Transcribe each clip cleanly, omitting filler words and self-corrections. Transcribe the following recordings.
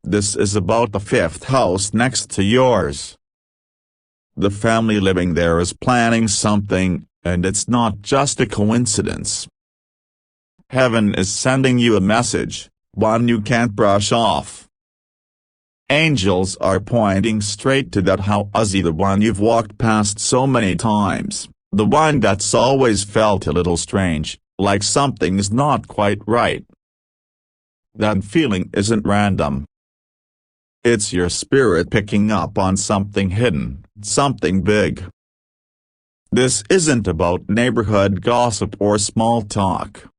This is about the fifth house next to yours. The family living there is planning something, and it's not just a coincidence. Heaven is sending you a message, one you can't brush off. Angels are pointing straight to that house, the one you've walked past so many times, the one that's always felt a little strange, like something's not quite right. That feeling isn't random. It's your spirit picking up on something hidden, something big. This isn't about neighborhood gossip or small talk.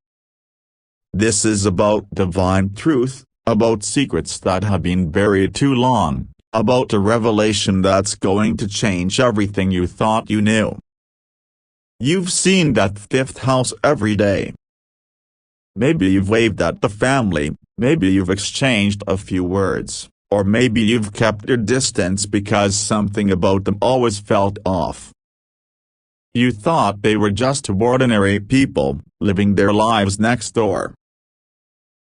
This is about divine truth, about secrets that have been buried too long, about a revelation that's going to change everything you thought you knew. You've seen that fifth house every day. Maybe you've waved at the family, maybe you've exchanged a few words, or maybe you've kept your distance because something about them always felt off. You thought they were just ordinary people, living their lives next door.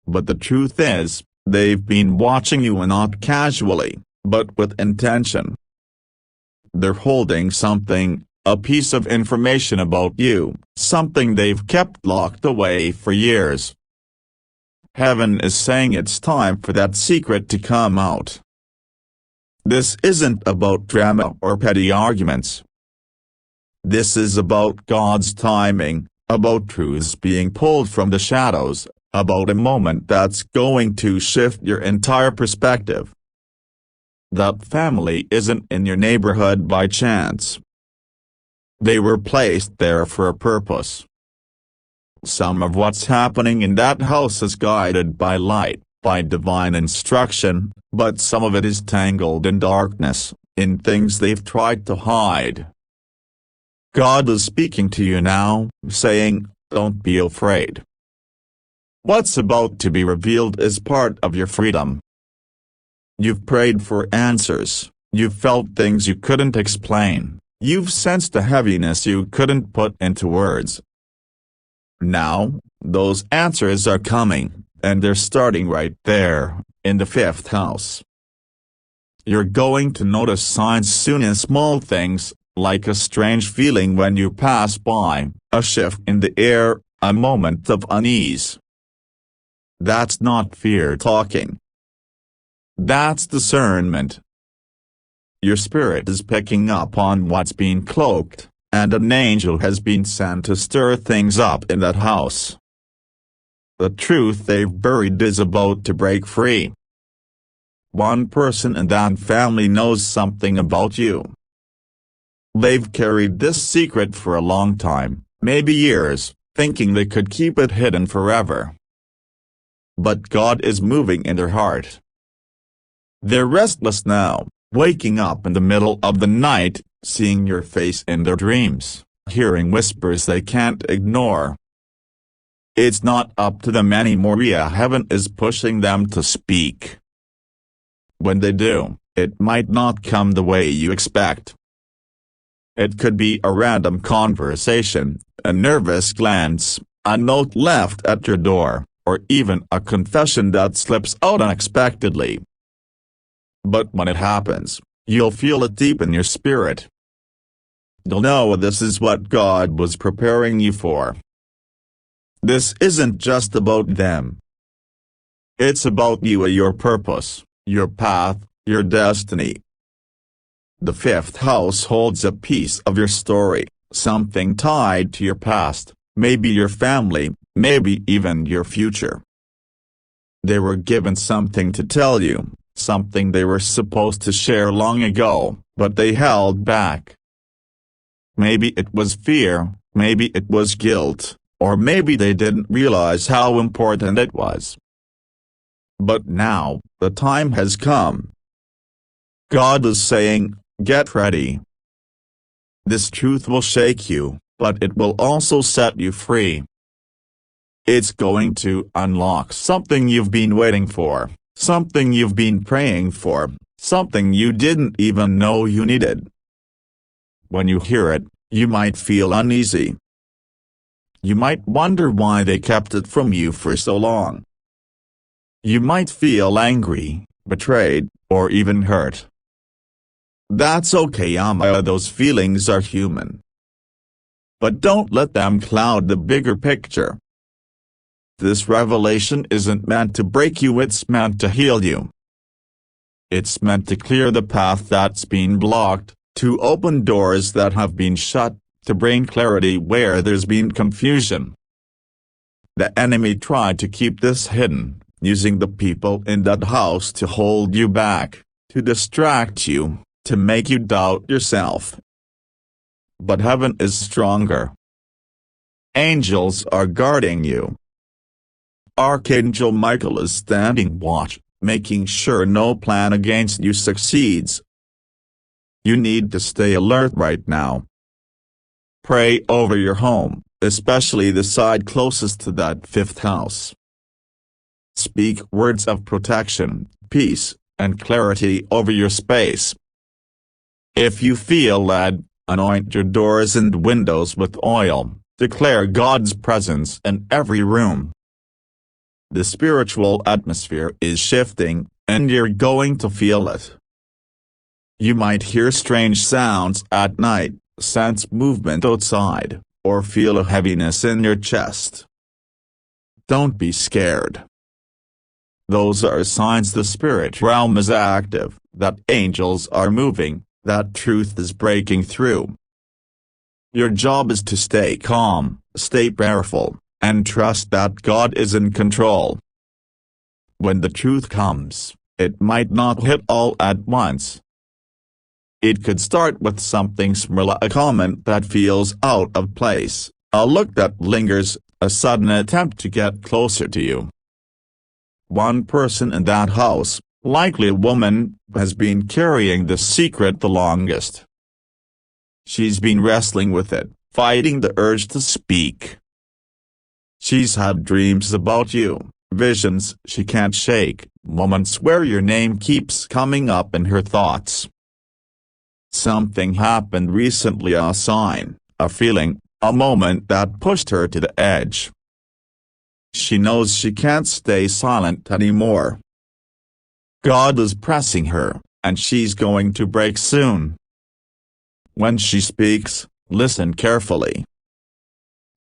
But the truth is, they've been watching you, and not casually, but with intention. They're holding something, a piece of information about you, something they've kept locked away for years. Heaven is saying it's time for that secret to come out. This isn't about drama or petty arguments. This is about God's timing, about truths being pulled from the shadows, about a moment that's going to shift your entire perspective. That family isn't in your neighborhood by chance. They were placed there for a purpose. Some of what's happening in that house is guided by light, by divine instruction, but some of it is tangled in darkness, in things they've tried to hide. God is speaking to you now, saying, don't be afraid. What's about to be revealed is part of your freedom. You've prayed for answers, you've felt things you couldn't explain, you've sensed a heaviness you couldn't put into words. Now, those answers are coming, and they're starting right there, in the fifth house. You're going to notice signs soon in small things, like a strange feeling when you pass by, a shift in the air, a moment of unease. That's not fear talking. That's discernment. Your spirit is picking up on what's been cloaked, and an angel has been sent to stir things up in that house. The truth they've buried is about to break free. One person in that family knows something about you. They've carried this secret for a long time, maybe years, thinking they could keep it hidden forever. But God is moving in their heart. They're restless now, waking up in the middle of the night, seeing your face in their dreams, hearing whispers they can't ignore. It's not up to them anymore. Heaven is pushing them to speak. When they do, it might not come the way you expect. It could be a random conversation, a nervous glance, a note left at your door, or even a confession that slips out unexpectedly. But when it happens, you'll feel it deep in your spirit. You'll know this is what God was preparing you for. This isn't just about them. It's about you, your purpose, your path, your destiny. The fifth house holds a piece of your story, something tied to your past, maybe your family, maybe even your future. They were given something to tell you, something they were supposed to share long ago, but they held back. Maybe it was fear, maybe it was guilt, or maybe they didn't realize how important it was. But now, the time has come. God is saying, get ready. This truth will shake you, but it will also set you free. It's going to unlock something you've been waiting for, something you've been praying for, something you didn't even know you needed. When you hear it, you might feel uneasy. You might wonder why they kept it from you for so long. You might feel angry, betrayed, or even hurt. That's okay, those feelings are human. But don't let them cloud the bigger picture. This revelation isn't meant to break you, it's meant to heal you. It's meant to clear the path that's been blocked, to open doors that have been shut, to bring clarity where there's been confusion. The enemy tried to keep this hidden, using the people in that house to hold you back, to distract you, to make you doubt yourself. But heaven is stronger. Angels are guarding you. Archangel Michael is standing watch, making sure no plan against you succeeds. You need to stay alert right now. Pray over your home, especially the side closest to that fifth house. Speak words of protection, peace, and clarity over your space. If you feel led, anoint your doors and windows with oil, declare God's presence in every room. The spiritual atmosphere is shifting, and you're going to feel it. You might hear strange sounds at night, sense movement outside, or feel a heaviness in your chest. Don't be scared. Those are signs the spirit realm is active, that angels are moving, that truth is breaking through. Your job is to stay calm, stay prayerful, and trust that God is in control. When the truth comes, it might not hit all at once. It could start with something small, a comment that feels out of place, a look that lingers, a sudden attempt to get closer to you. One person in that house, likely a woman, has been carrying this secret the longest. She's been wrestling with it, fighting the urge to speak. She's had dreams about you, visions she can't shake, moments where your name keeps coming up in her thoughts. Something happened recently, a sign, a feeling, a moment that pushed her to the edge. She knows she can't stay silent anymore. God is pressing her, and she's going to break soon. When she speaks, listen carefully.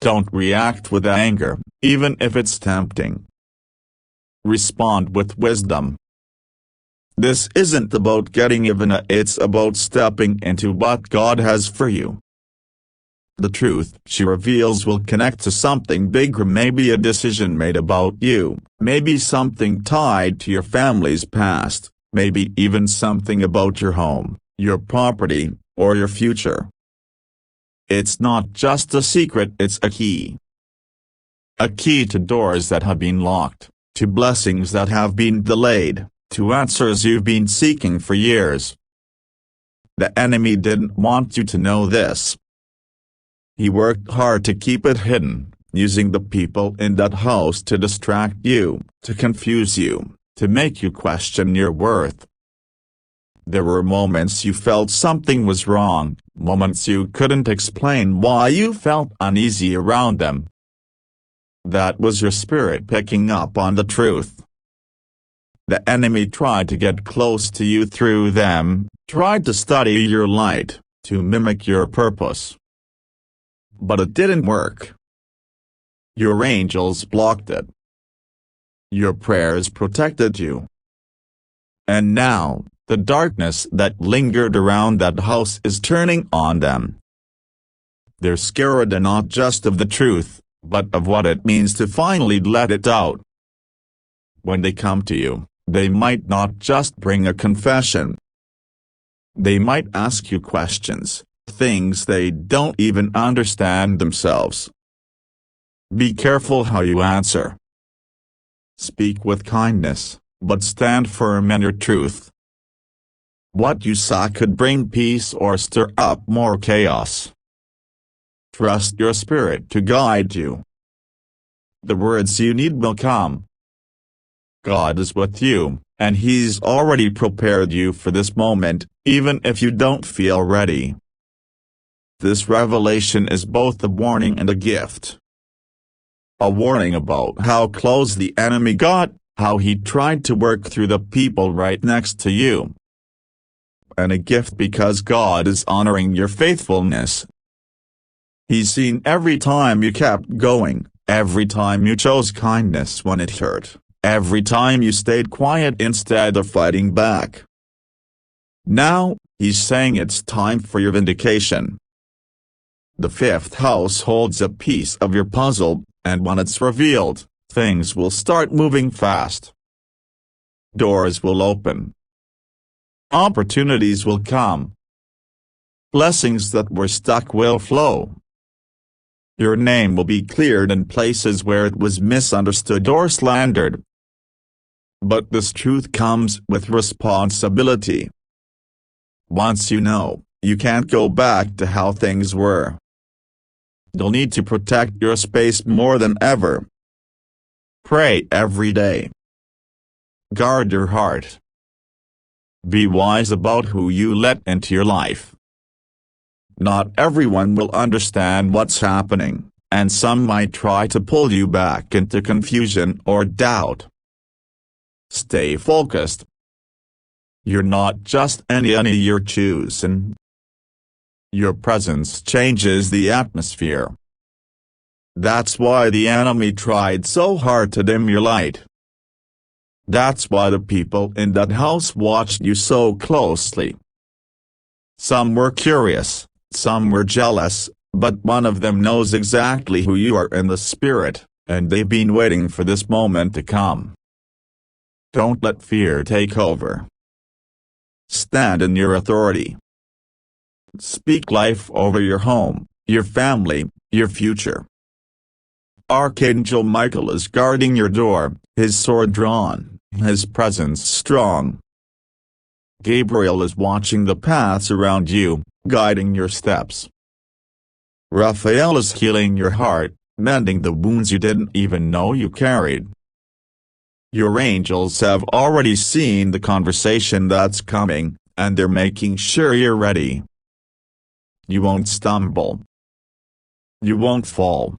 Don't react with anger, even if it's tempting. Respond with wisdom. This isn't about getting even, it's about stepping into what God has for you. The truth she reveals will connect to something bigger, maybe a decision made about you, maybe something tied to your family's past, maybe even something about your home, your property, or your future. It's not just a secret, it's a key. A key to doors that have been locked, to blessings that have been delayed, to answers you've been seeking for years. The enemy didn't want you to know this. He worked hard to keep it hidden, using the people in that house to distract you, to confuse you, to make you question your worth. There were moments you felt something was wrong, moments you couldn't explain why you felt uneasy around them. That was your spirit picking up on the truth. The enemy tried to get close to you through them, tried to study your light, to mimic your purpose. But it didn't work. Your angels blocked it. Your prayers protected you. And now, the darkness that lingered around that house is turning on them. They're scared not just of the truth, but of what it means to finally let it out. When they come to you, they might not just bring a confession. They might ask you questions, things they don't even understand themselves. Be careful how you answer. Speak with kindness, but stand firm in your truth. What you say could bring peace or stir up more chaos. Trust your spirit to guide you. The words you need will come. God is with you, and He's already prepared you for this moment, even if you don't feel ready. This revelation is both a warning and a gift. A warning about how close the enemy got, how he tried to work through the people right next to you. And a gift because God is honoring your faithfulness. He's seen every time you kept going, every time you chose kindness when it hurt, every time you stayed quiet instead of fighting back. Now, he's saying it's time for your vindication. The fifth house holds a piece of your puzzle, and when it's revealed, things will start moving fast. Doors will open. Opportunities will come. Blessings that were stuck will flow. Your name will be cleared in places where it was misunderstood or slandered. But this truth comes with responsibility. Once you know, you can't go back to how things were. You'll need to protect your space more than ever. Pray every day. Guard your heart. Be wise about who you let into your life. Not everyone will understand what's happening, and some might try to pull you back into confusion or doubt. Stay focused. You're not just any you're chosen. Your presence changes the atmosphere. That's why the enemy tried so hard to dim your light. That's why the people in that house watched you so closely. Some were curious, some were jealous, but one of them knows exactly who you are in the spirit, and they've been waiting for this moment to come. Don't let fear take over. Stand in your authority. Speak life over your home, your family, your future. Archangel Michael is guarding your door, his sword drawn, his presence strong. Gabriel is watching the paths around you, guiding your steps. Raphael is healing your heart, mending the wounds you didn't even know you carried. Your angels have already seen the conversation that's coming, and they're making sure you're ready. You won't stumble. You won't fall.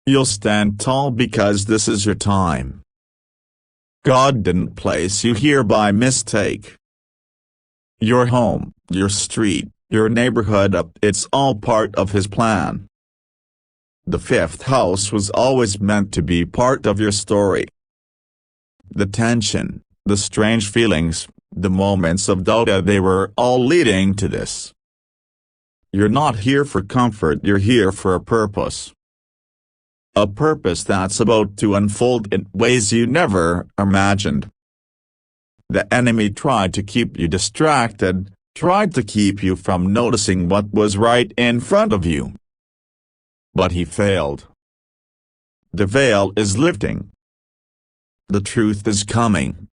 You'll stand tall because this is your time. God didn't place you here by mistake. Your home, your street, your neighborhood, it's all part of His plan. The fifth house was always meant to be part of your story. The tension, the strange feelings, the moments of doubt, they were all leading to this. You're not here for comfort, you're here for a purpose. A purpose that's about to unfold in ways you never imagined. The enemy tried to keep you distracted, tried to keep you from noticing what was right in front of you. But he failed. The veil is lifting. The truth is coming.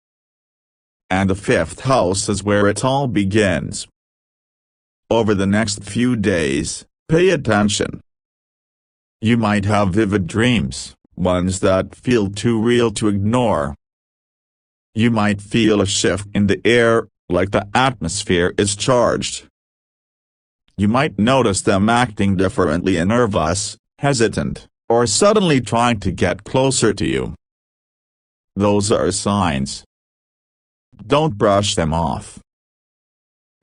And the fifth house is where it all begins. Over the next few days, pay attention. You might have vivid dreams, ones that feel too real to ignore. You might feel a shift in the air, like the atmosphere is charged. You might notice them acting differently and nervous, hesitant, or suddenly trying to get closer to you. Those are signs. Don't brush them off.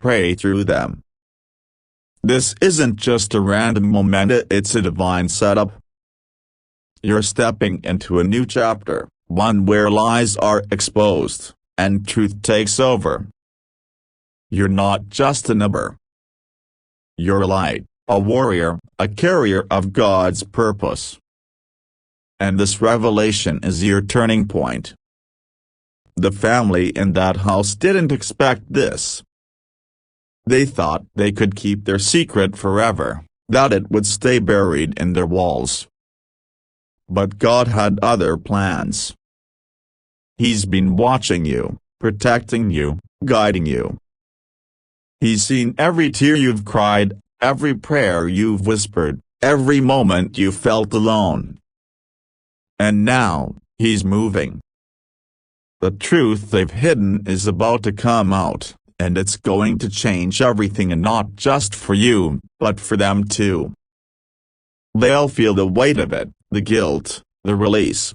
Pray through them. This isn't just a random moment, it's a divine setup. You're stepping into a new chapter, one where lies are exposed, and truth takes over. You're not just a number. You're a light, a warrior, a carrier of God's purpose. And this revelation is your turning point. The family in that house didn't expect this. They thought they could keep their secret forever, that it would stay buried in their walls. But God had other plans. He's been watching you, protecting you, guiding you. He's seen every tear you've cried, every prayer you've whispered, every moment you felt alone. And now, He's moving. The truth they've hidden is about to come out, and it's going to change everything, and not just for you, but for them too. They'll feel the weight of it, the guilt, the release.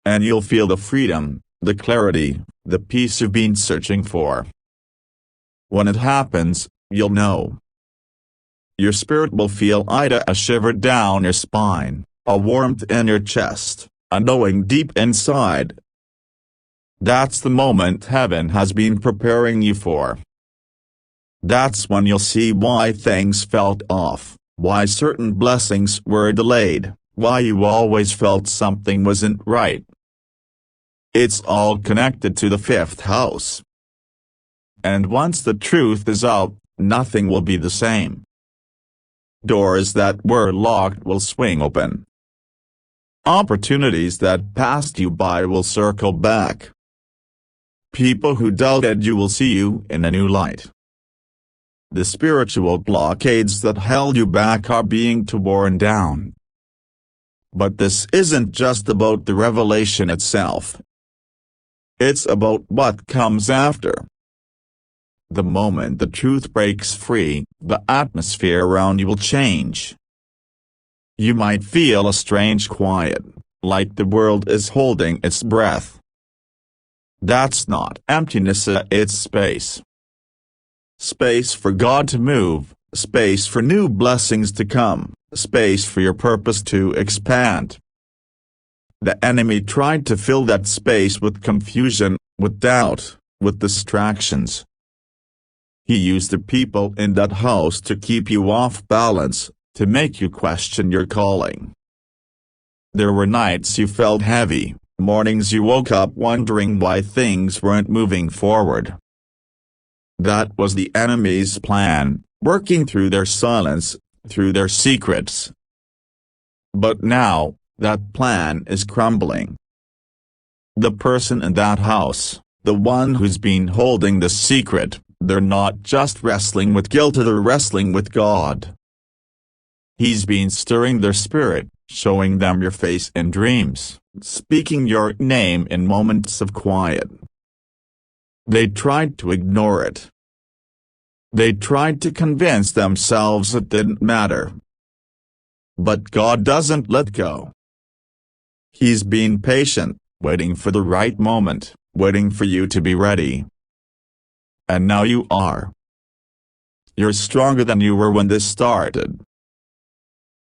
and you'll feel the freedom, the clarity, the peace you've been searching for. When it happens, you'll know. Your spirit will feel a shiver down your spine, a warmth in your chest, a knowing deep inside. That's the moment heaven has been preparing you for. That's when you'll see why things felt off, why certain blessings were delayed, why you always felt something wasn't right. It's all connected to the fifth house. And once the truth is out, nothing will be the same. Doors that were locked will swing open. Opportunities that passed you by will circle back. People who doubted you will see you in a new light. The spiritual blockades that held you back are being torn down. But this isn't just about the revelation itself. It's about what comes after. The moment the truth breaks free, the atmosphere around you will change. You might feel a strange quiet, like the world is holding its breath. That's not emptiness, it's space. Space for God to move, space for new blessings to come, space for your purpose to expand. The enemy tried to fill that space with confusion, with doubt, with distractions. He used the people in that house to keep you off balance, to make you question your calling. There were nights you felt heavy, mornings you woke up wondering why things weren't moving forward. That was the enemy's plan, working through their silence, through their secrets. But now, that plan is crumbling. The person in that house, the one who's been holding the secret, they're not just wrestling with guilt, they're wrestling with God. He's been stirring their spirit, showing them your face in dreams, speaking your name in moments of quiet. They tried to ignore it. They tried to convince themselves it didn't matter. But God doesn't let go. He's been patient, waiting for the right moment, waiting for you to be ready. And now you are. You're stronger than you were when this started.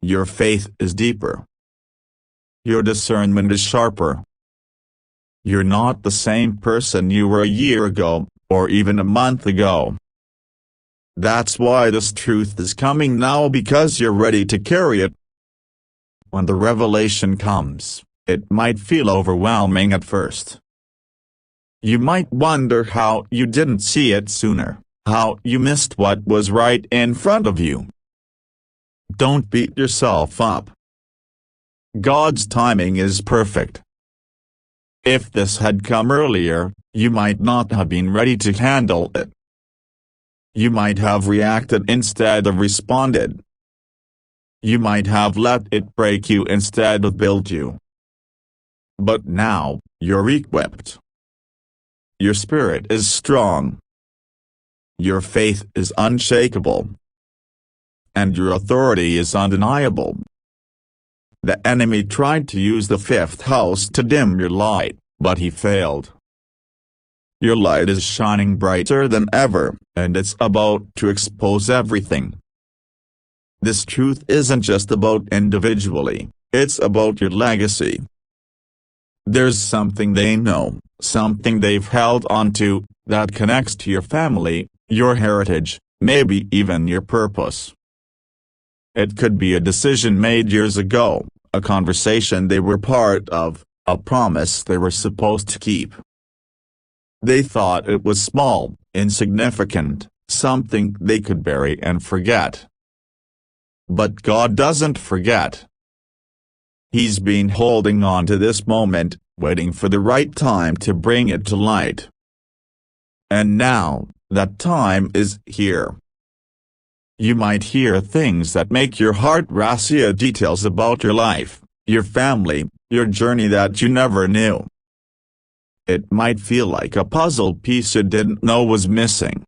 Your faith is deeper. Your discernment is sharper. You're not the same person you were a year ago, or even a month ago. That's why this truth is coming now, because you're ready to carry it. When the revelation comes, it might feel overwhelming at first. You might wonder how you didn't see it sooner, how you missed what was right in front of you. Don't beat yourself up. God's timing is perfect. If this had come earlier, you might not have been ready to handle it. You might have reacted instead of responded. You might have let it break you instead of build you. But now, you're equipped. Your spirit is strong. Your faith is unshakable. And your authority is undeniable. The enemy tried to use the fifth house to dim your light, but he failed. Your light is shining brighter than ever, and it's about to expose everything. This truth isn't just about individually, it's about your legacy. There's something they know, something they've held onto, that connects to your family, your heritage, maybe even your purpose. It could be a decision made years ago, a conversation they were part of, a promise they were supposed to keep. They thought it was small, insignificant, something they could bury and forget. But God doesn't forget. He's been holding on to this moment, waiting for the right time to bring it to light. And now, that time is here. You might hear things that make your heart race, details about your life, your family, your journey that you never knew. It might feel like a puzzle piece you didn't know was missing.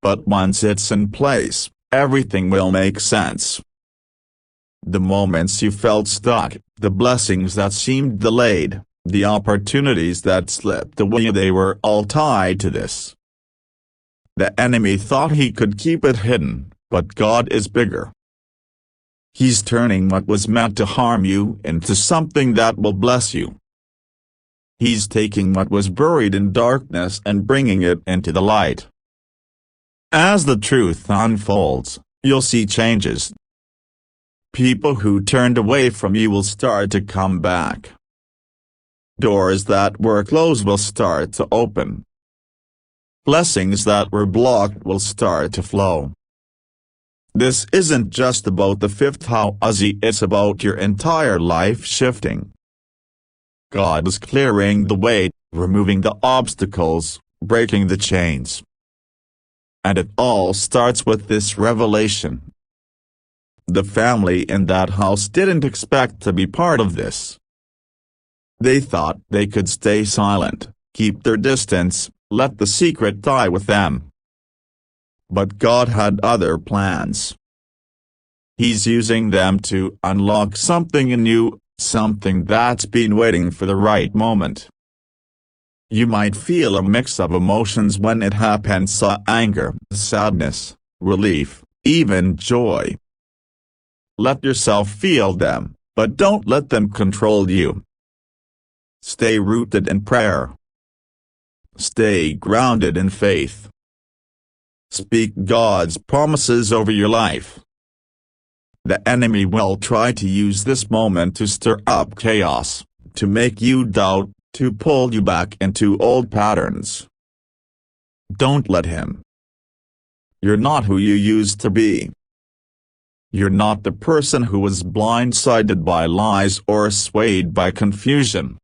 But once it's in place, everything will make sense. The moments you felt stuck, the blessings that seemed delayed, The opportunities that slipped away, they were all tied to this. The enemy thought he could keep it hidden, but God is bigger. He's turning what was meant to harm you into something that will bless you. He's taking what was buried in darkness and bringing it into the light. As the truth unfolds, you'll see changes. People who turned away from you will start to come back. Doors that were closed will start to open. Blessings that were blocked will start to flow. This isn't just about the fifth house, it's about your entire life shifting. God is clearing the way, removing the obstacles, breaking the chains. And it all starts with this revelation. The family in that house didn't expect to be part of this. They thought they could stay silent, keep their distance, let the secret die with them. But God had other plans. He's using them to unlock something in you, something that's been waiting for the right moment. You might feel a mix of emotions when it happens: anger, sadness, relief, even joy. Let yourself feel them, but don't let them control you. Stay rooted in prayer. Stay grounded in faith. Speak God's promises over your life. The enemy will try to use this moment to stir up chaos, to make you doubt, to pull you back into old patterns. Don't let him. You're not who you used to be. You're not the person who was blindsided by lies or swayed by confusion.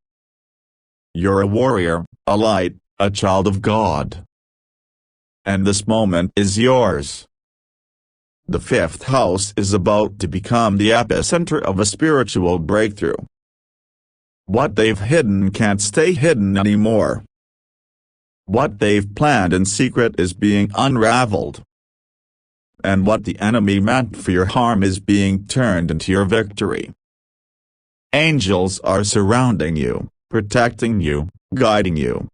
You're a warrior, a light, a child of God. And this moment is yours. The fifth house is about to become the epicenter of a spiritual breakthrough. What they've hidden can't stay hidden anymore. What they've planned in secret is being unraveled. And what the enemy meant for your harm is being turned into your victory. Angels are surrounding you, protecting you, guiding you.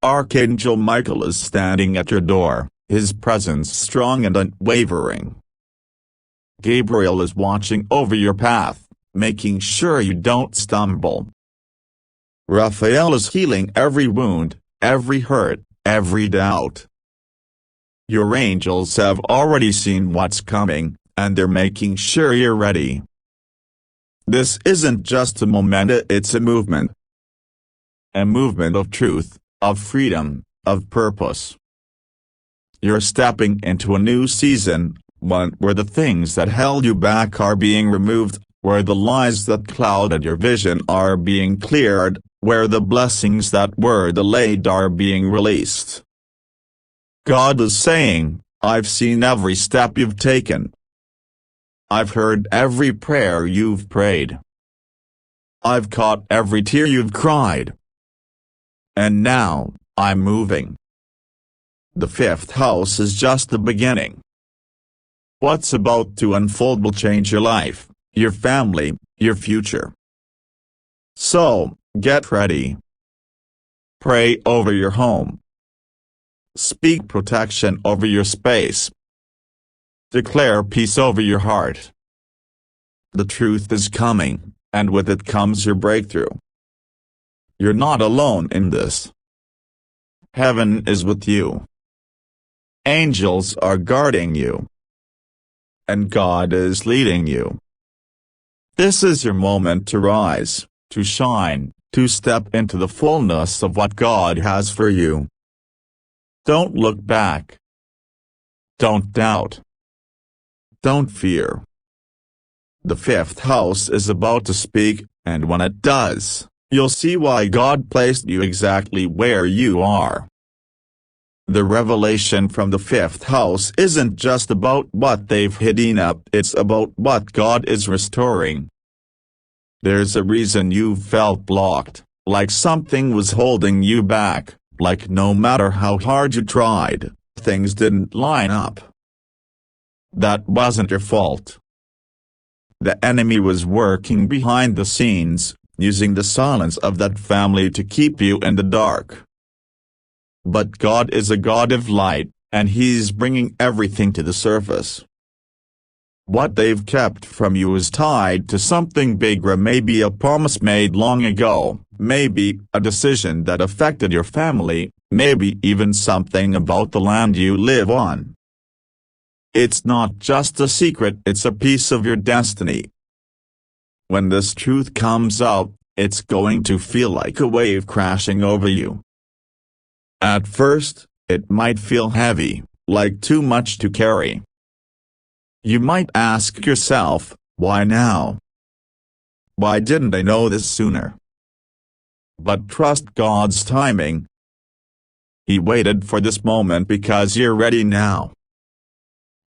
Archangel Michael is standing at your door, his presence strong and unwavering. Gabriel is watching over your path, making sure you don't stumble. Raphael is healing every wound, every hurt, every doubt. Your angels have already seen what's coming, and they're making sure you're ready. This isn't just a moment, it's a movement. A movement of truth, of freedom, of purpose. You're stepping into a new season, one where the things that held you back are being removed, where the lies that clouded your vision are being cleared, where the blessings that were delayed are being released. God is saying, I've seen every step you've taken. I've heard every prayer you've prayed. I've caught every tear you've cried. And now, I'm moving. The fifth house is just the beginning. What's about to unfold will change your life, your family, your future. So, get ready. Pray over your home. Speak protection over your space. Declare peace over your heart. The truth is coming, and with it comes your breakthrough. You're not alone in this. Heaven is with you. Angels are guarding you. And God is leading you. This is your moment to rise, to shine, to step into the fullness of what God has for you. Don't look back. Don't doubt. Don't fear. The fifth house is about to speak, and when it does, you'll see why God placed you exactly where you are. The revelation from the fifth house isn't just about what they've hidden up, it's about what God is restoring. There's a reason you've felt blocked, like something was holding you back, like no matter how hard you tried, things didn't line up. That wasn't your fault. The enemy was working behind the scenes, using the silence of that family to keep you in the dark. But God is a God of light, and He's bringing everything to the surface. What they've kept from you is tied to something bigger, maybe a promise made long ago, maybe a decision that affected your family, maybe even something about the land you live on. It's not just a secret, it's a piece of your destiny. When this truth comes out, it's going to feel like a wave crashing over you. At first, it might feel heavy, like too much to carry. You might ask yourself, why now? Why didn't I know this sooner? But trust God's timing. He waited for this moment because you're ready now.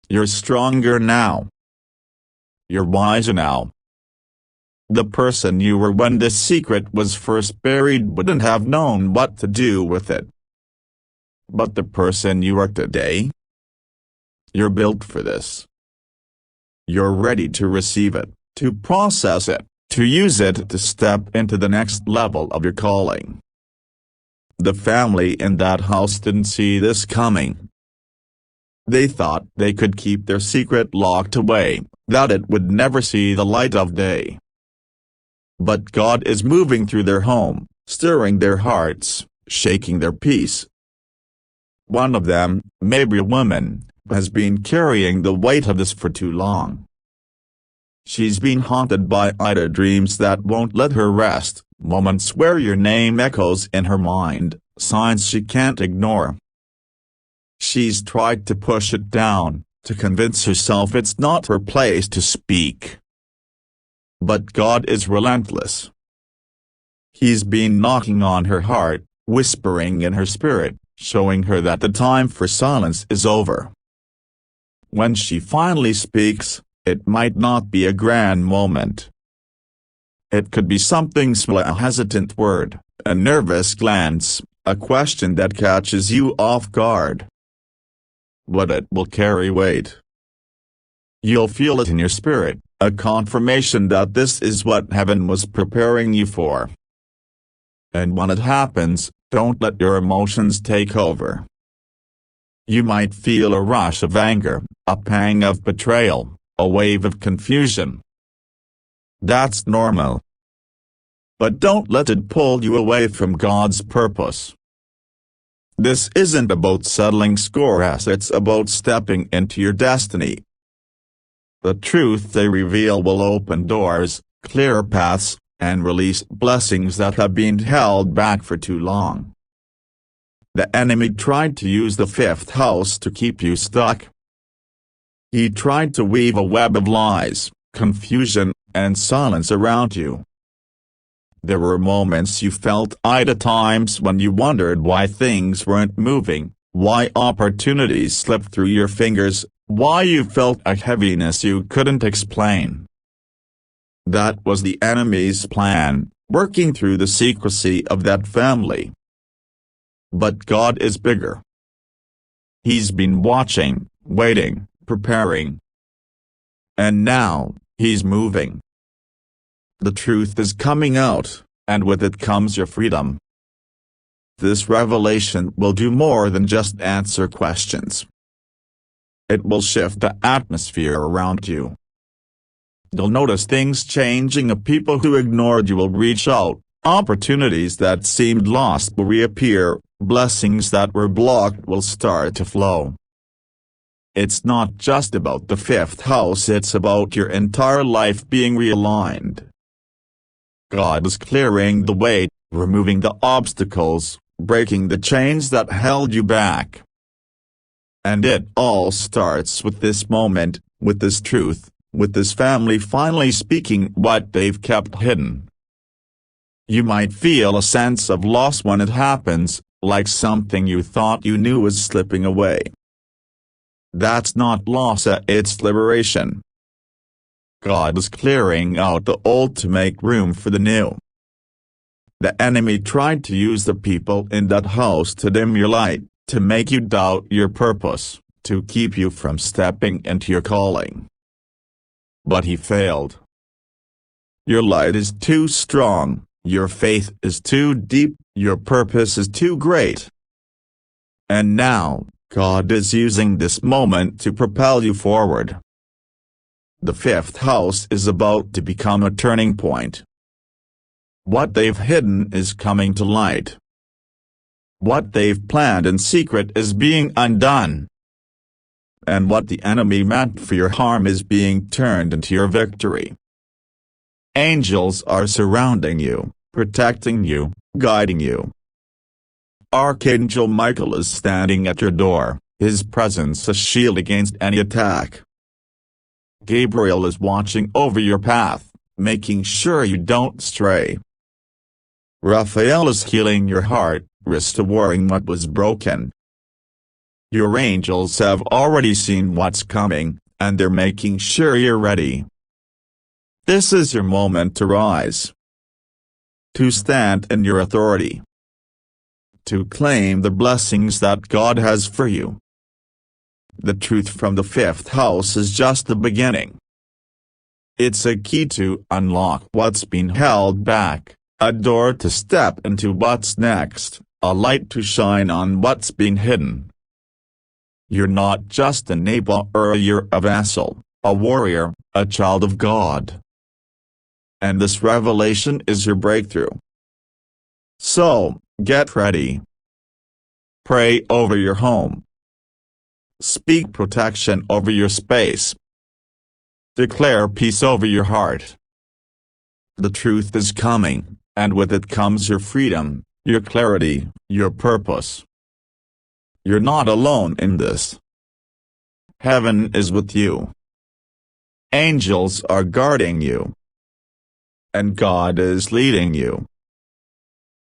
You're stronger now. You're wiser now. The person you were when this secret was first buried wouldn't have known what to do with it. But the person you are today? You're built for this. You're ready to receive it, to process it, to use it to step into the next level of your calling. The family in that house didn't see this coming. They thought they could keep their secret locked away, that it would never see the light of day. But God is moving through their home, stirring their hearts, shaking their peace. One of them, maybe a woman, has been carrying the weight of this for too long. She's been haunted by dreams that won't let her rest, moments where your name echoes in her mind, signs she can't ignore. She's tried to push it down, to convince herself it's not her place to speak. But God is relentless. He's been knocking on her heart, whispering in her spirit, showing her that the time for silence is over. When she finally speaks, it might not be a grand moment. It could be something small, a hesitant word, a nervous glance, a question that catches you off guard. But it will carry weight. You'll feel it in your spirit, a confirmation that this is what heaven was preparing you for. And when it happens, don't let your emotions take over. You might feel a rush of anger, a pang of betrayal, a wave of confusion. That's normal. But don't let it pull you away from God's purpose. This isn't about settling scores, it's about stepping into your destiny. The truth they reveal will open doors, clear paths, and release blessings that have been held back for too long. The enemy tried to use the fifth house to keep you stuck. He tried to weave a web of lies, confusion, and silence around you. There were moments you felt at times when you wondered why things weren't moving, why opportunities slipped through your fingers, why you felt a heaviness you couldn't explain. That was the enemy's plan, working through the secrecy of that family. But God is bigger. He's been watching, waiting, preparing. And now, He's moving. The truth is coming out, and with it comes your freedom. This revelation will do more than just answer questions. It will shift the atmosphere around you. You'll notice things changing. People who ignored you will reach out, opportunities that seemed lost will reappear, blessings that were blocked will start to flow. It's not just about the fifth house, it's about your entire life being realigned. God is clearing the way, removing the obstacles, breaking the chains that held you back. And it all starts with this moment, with this truth, with this family finally speaking what they've kept hidden. You might feel a sense of loss when it happens, like something you thought you knew was slipping away. That's not loss, it's liberation. God is clearing out the old to make room for the new. The enemy tried to use the people in that house to dim your light, to make you doubt your purpose, to keep you from stepping into your calling. But he failed. Your light is too strong, your faith is too deep, your purpose is too great. And now, God is using this moment to propel you forward. The fifth house is about to become a turning point. What they've hidden is coming to light. What they've planned in secret is being undone. And what the enemy meant for your harm is being turned into your victory. Angels are surrounding you, protecting you, guiding you. Archangel Michael is standing at your door, his presence a shield against any attack. Gabriel is watching over your path, making sure you don't stray. Raphael is healing your heart, restoring what was broken. Your angels have already seen what's coming, and they're making sure you're ready. This is your moment to rise. To stand in your authority. To claim the blessings that God has for you. The truth from the fifth house is just the beginning. It's a key to unlock what's been held back, a door to step into what's next, a light to shine on what's been hidden. You're not just a neighbor, you're a vessel, a warrior, a child of God. And this revelation is your breakthrough. So, get ready. Pray over your home. Speak protection over your space. Declare peace over your heart. The truth is coming, and with it comes your freedom, your clarity, your purpose. You're not alone in this. Heaven is with you. Angels are guarding you. And God is leading you.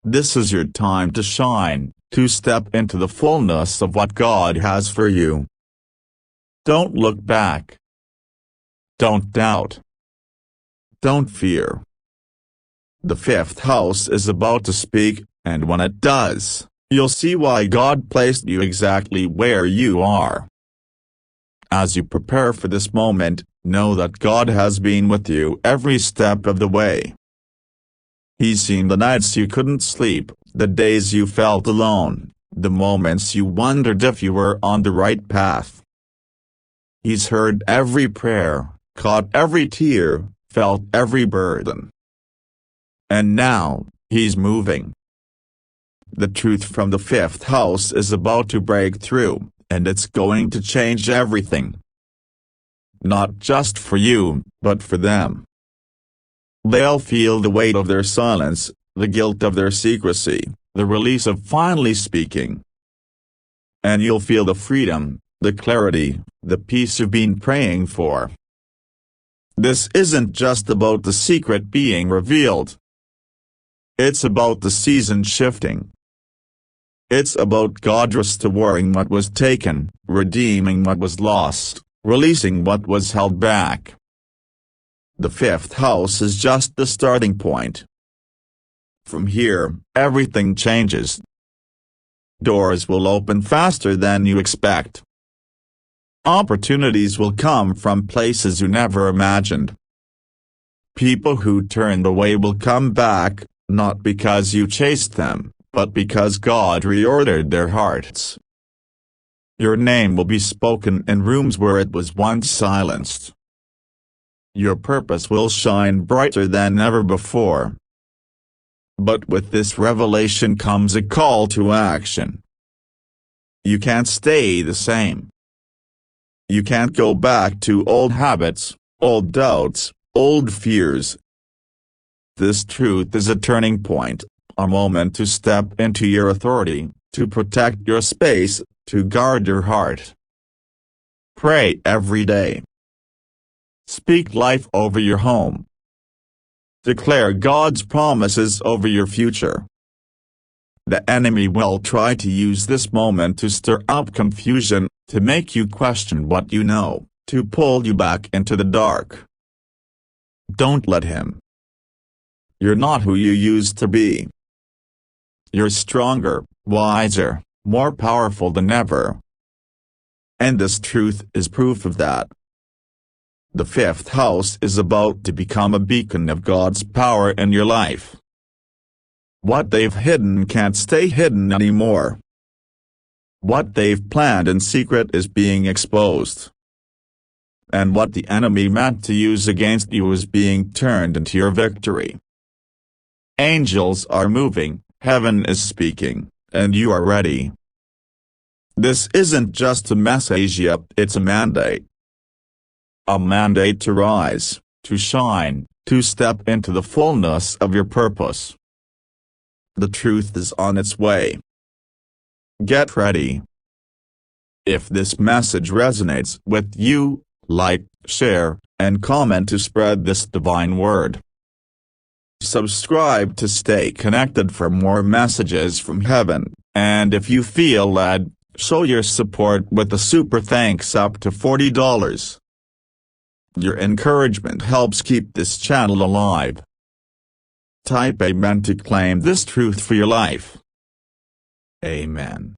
This is your time to shine, to step into the fullness of what God has for you. Don't look back. Don't doubt. Don't fear. The fifth house is about to speak, and when it does, you'll see why God placed you exactly where you are. As you prepare for this moment, know that God has been with you every step of the way. He's seen the nights you couldn't sleep, the days you felt alone, the moments you wondered if you were on the right path. He's heard every prayer, caught every tear, felt every burden. And now, He's moving. The truth from the fifth house is about to break through, and it's going to change everything. Not just for you, but for them. They'll feel the weight of their silence, the guilt of their secrecy, the release of finally speaking. And you'll feel the freedom, the clarity, the peace you've been praying for. This isn't just about the secret being revealed. It's about the season shifting. It's about God restoring what was taken, redeeming what was lost, releasing what was held back. The fifth house is just the starting point. From here, everything changes. Doors will open faster than you expect. Opportunities will come from places you never imagined. People who turned away will come back, not because you chased them, but because God reordered their hearts. Your name will be spoken in rooms where it was once silenced. Your purpose will shine brighter than ever before. But with this revelation comes a call to action. You can't stay the same. You can't go back to old habits, old doubts, old fears. This truth is a turning point, a moment to step into your authority, to protect your space, to guard your heart. Pray every day. Speak life over your home. Declare God's promises over your future. The enemy will try to use this moment to stir up confusion, to make you question what you know, to pull you back into the dark. Don't let him. You're not who you used to be. You're stronger, wiser, more powerful than ever. And this truth is proof of that. The fifth house is about to become a beacon of God's power in your life. What they've hidden can't stay hidden anymore. What they've planned in secret is being exposed. And what the enemy meant to use against you is being turned into your victory. Angels are moving, heaven is speaking, and you are ready. This isn't just a message yet, it's a mandate. A mandate to rise, to shine, to step into the fullness of your purpose. The truth is on its way. Get ready. If this message resonates with you, like, share, and comment to spread this divine word. Subscribe to stay connected for more messages from heaven, and if you feel led, show your support with a super thanks up to $40. Your encouragement helps keep this channel alive. Type Amen to claim this truth for your life. Amen.